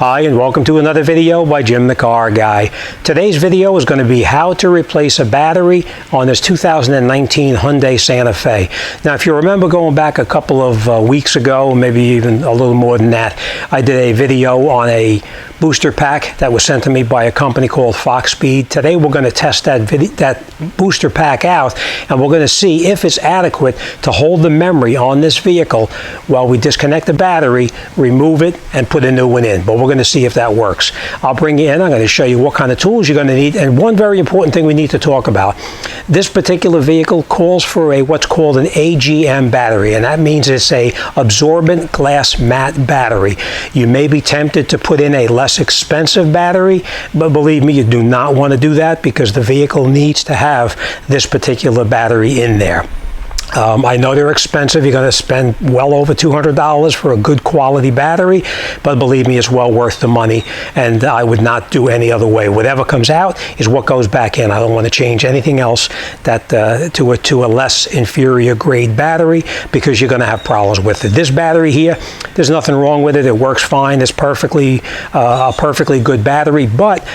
Hi, and welcome to another video by Jimthecarguy. Today's video is going to be how to replace a battery on this 2019 Hyundai Santa Fe. Now, if you remember going back a couple of weeks ago, maybe even a little more than that, I did a video on a booster pack that was sent to me by a company called Foxpeed. Today we're going to test that booster pack out, and we're going to see if it's adequate to hold the memory on this vehicle while we disconnect the battery, remove it, and put a new one in. But we're going to see if that works. I'll bring you in. I'm going to show you what kind of tools you're going to need, and one very important thing we need to talk about. This particular vehicle calls for what's called an Agm battery, and that means it's a Absorbent Glass Mat battery. You may be tempted to put in a less expensive battery, but believe me, you do not want to do that because the vehicle needs to have this particular battery in there. I know they're expensive. You're going to spend well over $200 for a good quality battery, but believe me, it's well worth the money, and I would not do any other way. Whatever comes out is what goes back in. I don't want to change anything else that to a less inferior grade battery, because you're going to have problems with it. This battery here, there's nothing wrong with it. It works fine. It's a perfectly good battery, but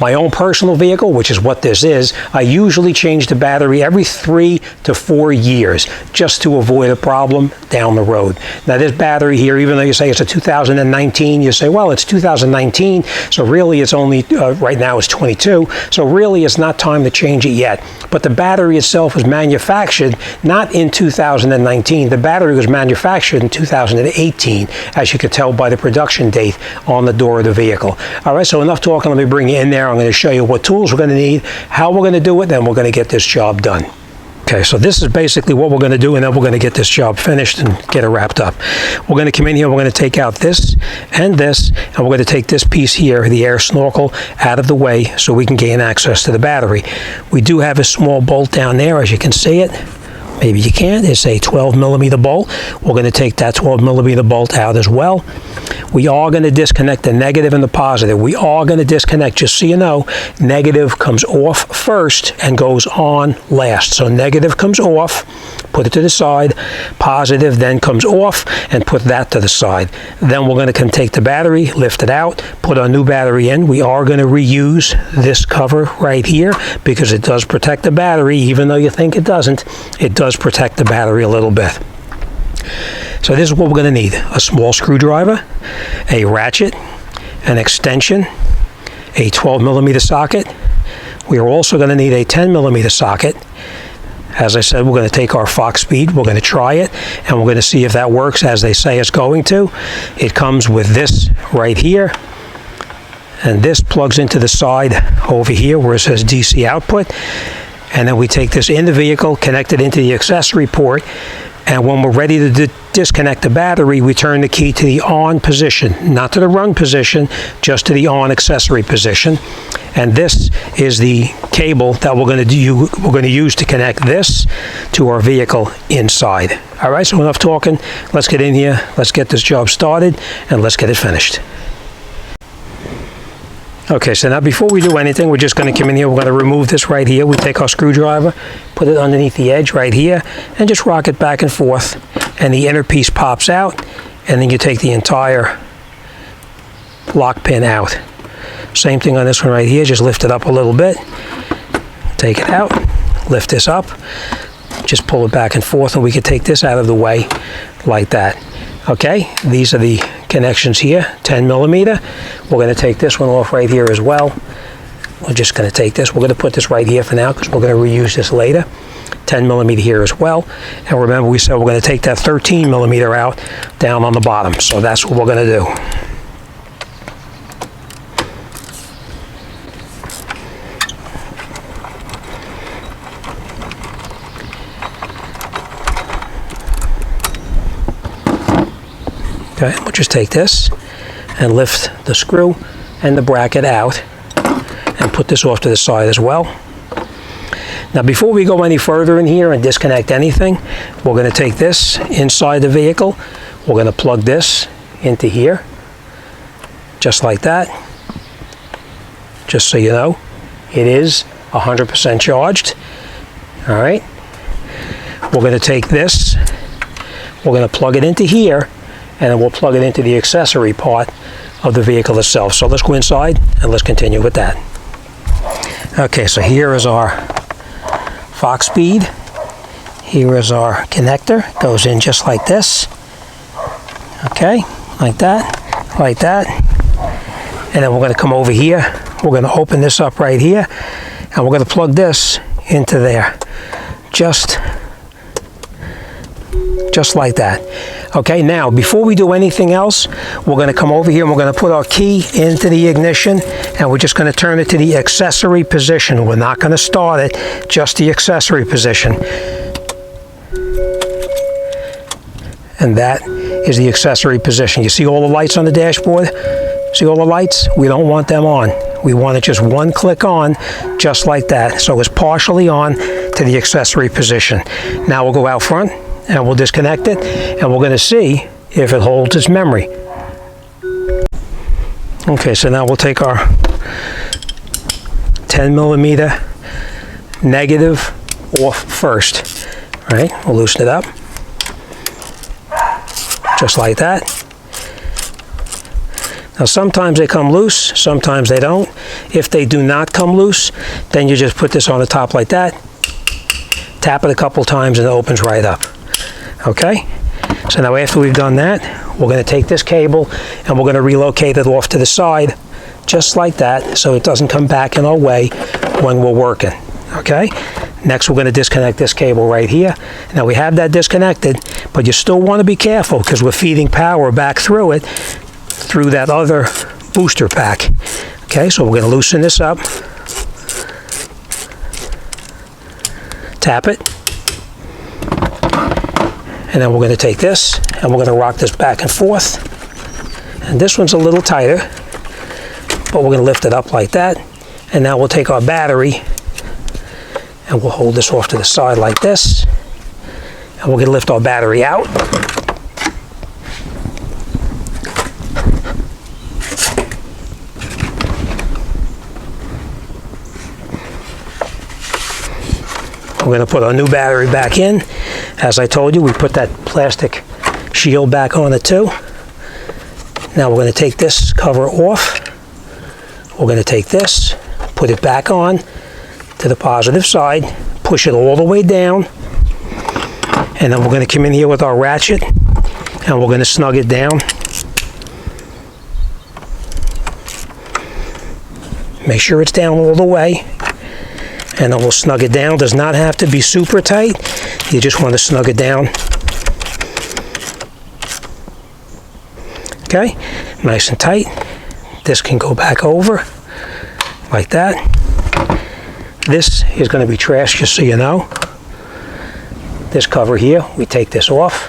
my own personal vehicle, which is what this is, I usually change the battery every 3 to 4 years just to avoid a problem down the road. Now this battery here, even though you say it's a 2019, you say, well, it's 2019, so really it's only, right now it's 22, so really it's not time to change it yet. But the battery itself was manufactured not in 2019, the battery was manufactured in 2018, as you could tell by the production date on the door of the vehicle. All right, so enough talking, let me bring you in there. I'm going to show you what tools we're going to need, how we're going to do it, then we're going to get this job done. Okay, so this is basically what we're going to do, and then we're going to get this job finished and get it wrapped up. We're going to come in here, we're going to take out this, and we're going to take this piece here, the air snorkel, out of the way so we can gain access to the battery. We do have a small bolt down there, as you can see it. Maybe you can't. It's a 12mm bolt. We're going to take that 12mm bolt out as well. We are going to disconnect the negative and the positive. We are going to disconnect, just so you know, negative comes off first and goes on last. So negative comes off, put it to the side. Positive then comes off and put that to the side. Then we're going to take the battery, lift it out, put our new battery in. We are going to reuse this cover right here because it does protect the battery, even though you think it doesn't. It does protect the battery a little bit. So this is what we're going to need: a small screwdriver, a ratchet, an extension, a 12mm socket. We are also going to need a 10mm socket. As I said, we're going to take our Foxpeed, we're going to try it, and we're going to see if that works as they say it's going to. It comes with this right here, and this plugs into the side over here where it says DC output. And then we take this in the vehicle, connect it into the accessory port, and when we're ready to disconnect the battery, we turn the key to the on position, not to the run position, just to the on accessory position. And this is the cable that we're going to use to connect this to our vehicle inside. All right, so enough talking. Let's get in here, let's get this job started, and let's get it finished. Okay, so now before we do anything, we're just going to come in here, we're going to remove this right here. We take our screwdriver, put it underneath the edge right here, and just rock it back and forth, and the inner piece pops out, and then you take the entire lock pin out. Same thing on this one right here, just lift it up a little bit, take it out, lift this up, just pull it back and forth, and we can take this out of the way like that. Okay, these are the connections here, 10mm. We're going to take this one off right here as well. We're just going to take this. We're going to put this right here for now because we're going to reuse this later. 10mm here as well. And remember, we said we're going to take that 13mm out down on the bottom. So that's what we're going to do. Okay, we'll just take this and lift the screw and the bracket out and put this off to the side as well. Now before we go any further in here and disconnect anything, we're going to take this inside the vehicle. We're going to plug this into here, just like that. Just so you know, it is 100% charged. All right. We're going to take this, we're going to plug it into here, and then we'll plug it into the accessory part of the vehicle itself. So let's go inside and let's continue with that. Okay, so here is our Foxpeed. Here is our connector. Goes in just like this. Okay, like that, like that. And then we're going to come over here. We're going to open this up right here, and we're going to plug this into there. Just like that. Okay, now before we do anything else, we're going to come over here and we're going to put our key into the ignition, and we're just going to turn it to the accessory position. We're not going to start it, just the accessory position. And that is the accessory position. You see all the lights on the dashboard? See all the lights? We don't want them on. We want it just one click on, just like that. So it's partially on to the accessory position. Now we'll go out front and we'll disconnect it, and we're going to see if it holds its memory. Okay, so now we'll take our 10mm negative off first. All right, we'll loosen it up. Just like that. Now sometimes they come loose, sometimes they don't. If they do not come loose, then you just put this on the top like that, tap it a couple times, and it opens right up. Okay? So now after we've done that, we're going to take this cable and we're going to relocate it off to the side, just like that, so it doesn't come back in our way when we're working. Okay? Next, we're going to disconnect this cable right here. Now we have that disconnected, but you still want to be careful because we're feeding power back through it, through that other booster pack. Okay, so we're going to loosen this up. Tap it. And then we're going to take this and we're going to rock this back and forth. And this one's a little tighter, but we're going to lift it up like that. And now we'll take our battery and we'll hold this off to the side like this. And we're going to lift our battery out. We're going to put our new battery back in. As I told you, we put that plastic shield back on it too. Now we're going to take this cover off. We're going to take this, put it back on to the positive side, push it all the way down, and then we're going to come in here with our ratchet and we're going to snug it down. Make sure it's down all the way. And then we'll snug it down. Does not have to be super tight. You just want to snug it down. Okay, nice and tight. This can go back over like that. This is going to be trash, just so you know. This cover here, we take this off.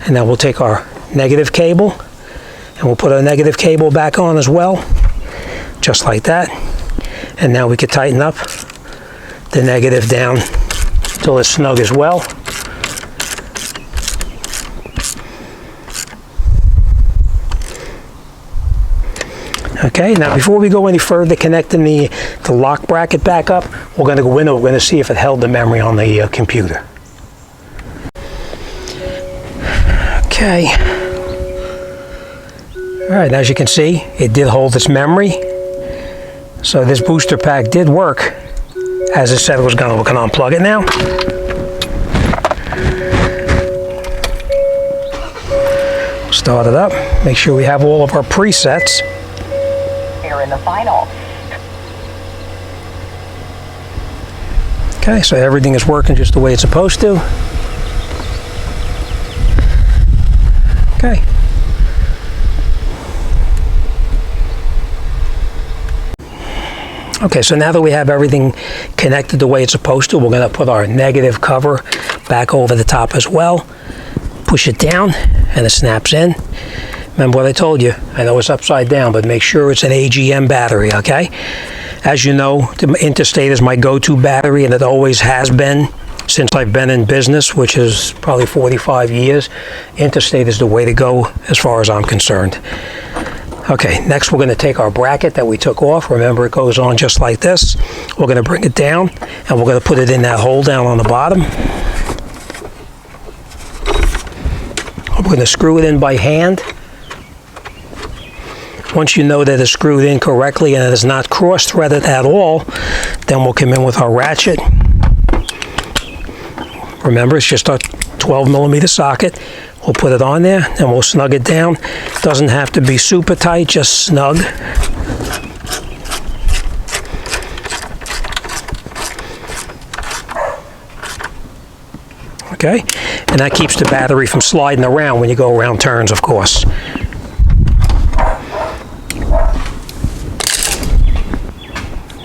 And then we'll take our negative cable and we'll put our negative cable back on as well, just like that. And now we can tighten up the negative down till it's snug as well. Okay, now before we go any further connecting the lock bracket back up, we're going to go in and we're going to see if it held the memory on the computer. Okay. All right, as you can see, it did hold its memory. So this booster pack did work as it said it was going to. We can unplug it now. Start it up. Make sure we have all of our presets. Here in the final. Okay, so everything is working just the way it's supposed to. Okay. Okay, so now that we have everything connected the way it's supposed to, we're going to put our negative cover back over the top as well. Push it down and it snaps in. Remember what I told you? I know it's upside down, but make sure it's an Agm battery, okay? As you know, the Interstate is my go-to battery, and it always has been since I've been in business, which is probably 45 years. Interstate is the way to go as far as I'm concerned. Okay, next we're going to take our bracket that we took off. Remember, it goes on just like this. We're going to bring it down, and we're going to put it in that hole down on the bottom. We're going to screw it in by hand. Once you know that it's screwed in correctly and it is not cross-threaded at all, then we'll come in with our ratchet. Remember, it's just a 12mm socket. We'll put it on there and we'll snug it down. Doesn't have to be super tight, just snug. Okay, and that keeps the battery from sliding around when you go around turns, of course.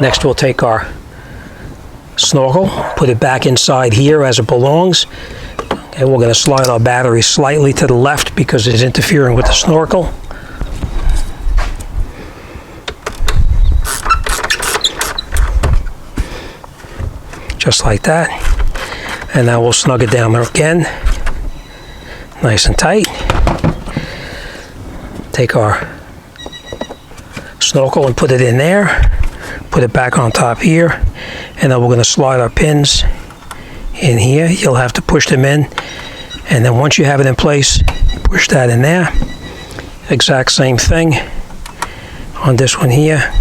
Next, we'll take our snorkel, put it back inside here as it belongs. And we're going to slide our battery slightly to the left because it's interfering with the snorkel. Just like that. And now we'll snug it down there again. Nice and tight. Take our snorkel and put it in there. Put it back on top here. And then we're going to slide our pins in here. You'll have to push them in. And then once you have it in place, push that in there. Exact same thing on this one here.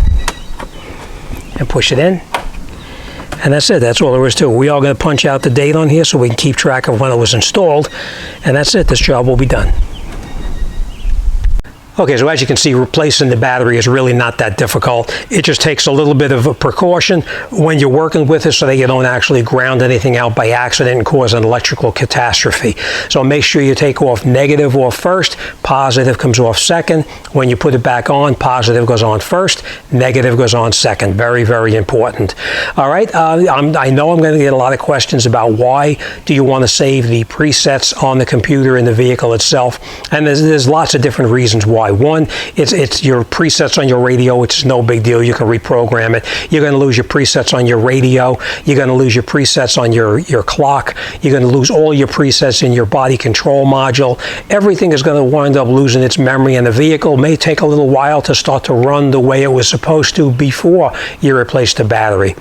And push it in. And that's it. That's all there is to it. We are going to punch out the date on here so we can keep track of when it was installed. And that's it. This job will be done. Okay, so as you can see, replacing the battery is really not that difficult. It just takes a little bit of a precaution when you're working with it so that you don't actually ground anything out by accident and cause an electrical catastrophe. So make sure you take off negative off first, positive comes off second. When you put it back on, positive goes on first, negative goes on second. Very, very important. All right, I know I'm going to get a lot of questions about why do you want to save the presets on the computer in the vehicle itself, and there's lots of different reasons why. One, it's your presets on your radio, which is no big deal. You can reprogram it. You're going to lose your presets on your radio. You're going to lose your presets on your clock. You're going to lose all your presets in your body control module. Everything is going to wind up losing its memory, and the vehicle may take a little while to start to run the way it was supposed to before you replace the battery.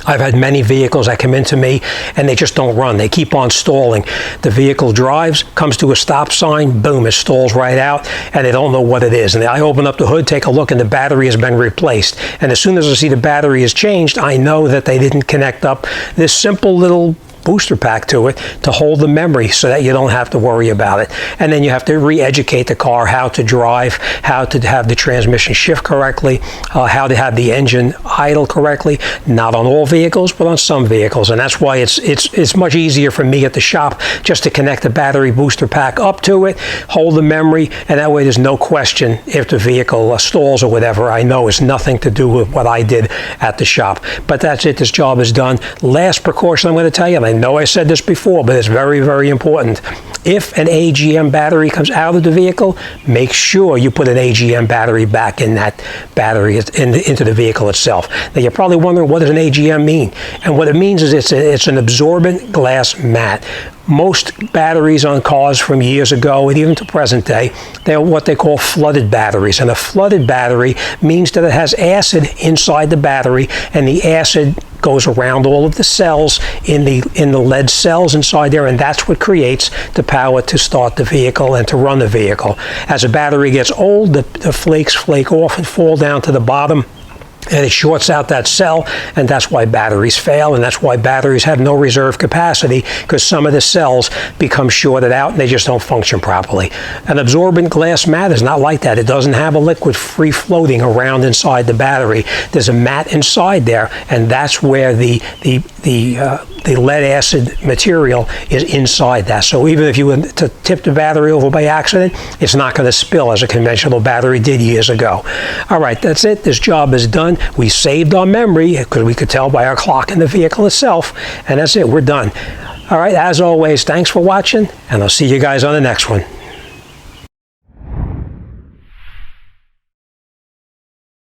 I've had many vehicles that come into me and they just don't run. They keep on stalling. The vehicle drives, comes to a stop sign, boom, it stalls right out, and they don't know what it is. And I open up the hood, take a look, and the battery has been replaced. And as soon as I see the battery is changed, I know that they didn't connect up this simple little booster pack to it to hold the memory so that you don't have to worry about it. And then you have to re-educate the car how to drive, how to have the transmission shift correctly, how to have the engine idle correctly. Not on all vehicles, but on some vehicles. And that's why it's much easier for me at the shop just to connect the battery booster pack up to it, hold the memory, and that way there's no question if the vehicle stalls or whatever. I know it's nothing to do with what I did at the shop. But that's it. This job is done. Last precaution I'm going to tell you, and I know I said this before, but it's very, very important. If an AGM battery comes out of the vehicle, make sure you put an AGM battery back in that battery into the vehicle itself. Now you're probably wondering, what does an AGM mean? And what it means is it's an absorbent glass mat. Most batteries on cars from years ago and even to present day, they're what they call flooded batteries. And a flooded battery means that it has acid inside the battery, and the acid goes around all of the cells in the lead cells inside there, and that's what creates the power to start the vehicle and to run the vehicle. As a battery gets old, the flakes flake off and fall down to the bottom, and it shorts out that cell, and that's why batteries fail, and that's why batteries have no reserve capacity, because some of the cells become shorted out and they just don't function properly. An absorbent glass mat is not like that. It doesn't have a liquid free floating around inside the battery. There's a mat inside there, and that's where the lead acid material is inside that. So even if you were to tip the battery over by accident, it's not going to spill as a conventional battery did years ago. All right, that's it. This job is done. We saved our memory because we could tell by our clock in the vehicle itself, and that's it. We're done. All right, as always, thanks for watching, and I'll see you guys on the next one.